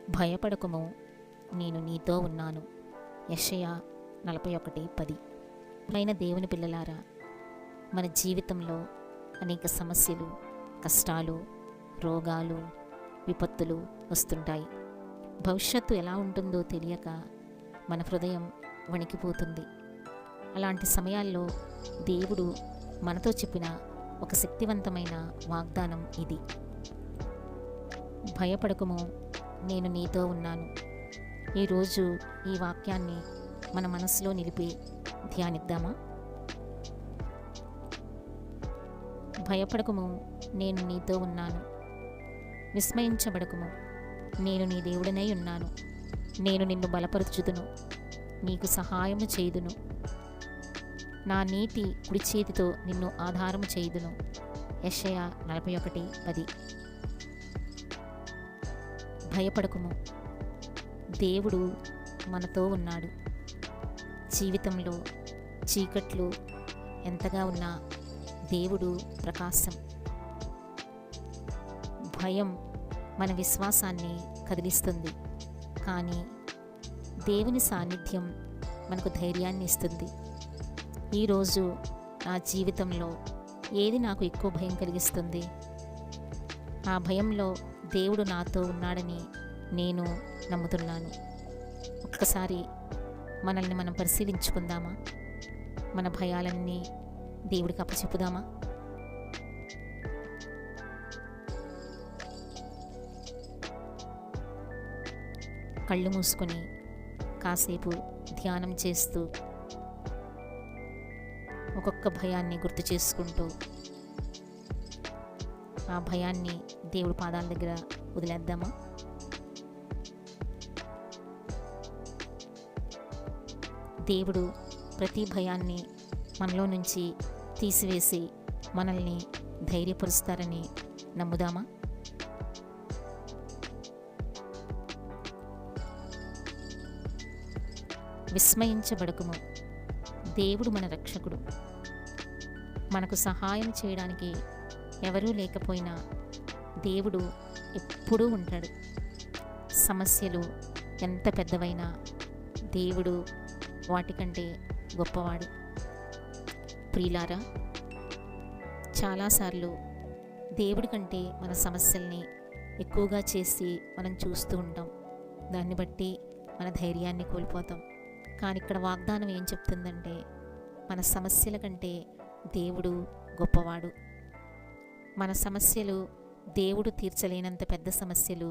భయపడకుము, నేను నీతో ఉన్నాను. యెషయా 41:10. మైన దేవుని పిల్లలారా, మన జీవితంలో అనేక సమస్యలు, కష్టాలు, రోగాలు, విపత్తులు వస్తుంటాయి. భవిష్యత్తు ఎలా ఉంటుందో తెలియక మన హృదయం వణికిపోతుంది. అలాంటి సమయాల్లో దేవుడు మనతో చెప్పిన ఒక శక్తివంతమైన వాగ్దానం ఇది. భయపడకుము, నేను నీతో ఉన్నాను. ఈరోజు ఈ వాక్యాన్ని మన మనసులో నిలిపి ధ్యానిద్దామా? భయపడకుము, నేను నీతో ఉన్నాను. విస్మయించబడకుము, నేను నీ దేవుడనై ఉన్నాను. నేను నిన్ను బలపరచుదును, నీకు సహాయము చేయుదును. నా నీతి కుడి చేతితో నిన్ను ఆధారము చేయుదును. యెషయా 41:10. భయపడకుము, దేవుడు మనతో ఉన్నాడు. జీవితంలో చీకట్లు ఎంతగా ఉన్నా దేవుడు ప్రకాశం. భయం మన విశ్వాసాన్ని కదిలిస్తుంది, కానీ దేవుని సాన్నిధ్యం మనకు ధైర్యాన్ని ఇస్తుంది. ఈరోజు నా జీవితంలో ఏది నాకు ఎక్కువ భయం కలిగిస్తుంది? ఆ భయంలో దేవుడు నాతో ఉన్నాడని నేను నమ్ముతున్నాను. ఒక్కసారి మనల్ని మనం పరిశీలించుకుందామా? మన భయాలన్నీ దేవుడికి అప్పచెప్పుదామా? కళ్ళు మూసుకొని కాసేపు ధ్యానం చేస్తూ ఒక్కొక్క భయాన్ని గుర్తు చేసుకుంటూ ఆ భయాన్ని దేవుడి పాదాల దగ్గర వదిలేద్దామా? దేవుడు ప్రతి భయాన్ని మనలో నుంచి తీసివేసి మనల్ని ధైర్యపరుస్తారని నమ్ముదామా? విస్మయించబడకుము, దేవుడు మన రక్షకుడు. మనకు సహాయం చేయడానికి ఎవరూ లేకపోయినా దేవుడు ఎప్పుడూ ఉంటాడు. సమస్యలు ఎంత పెద్దవైనా దేవుడు వాటికంటే గొప్పవాడు. ప్రియులారా, చాలాసార్లు దేవుడి కంటే మన సమస్యల్ని ఎక్కువగా చేసి మనం చూస్తూ ఉంటాం. దాన్ని బట్టి మన ధైర్యాన్ని కోల్పోతాం. కానీ ఇక్కడ వాగ్దానం ఏం చెప్తుందంటే, మన సమస్యల కంటే దేవుడు గొప్పవాడు. మన సమస్యలు దేవుడు తీర్చలేనంత పెద్ద సమస్యలు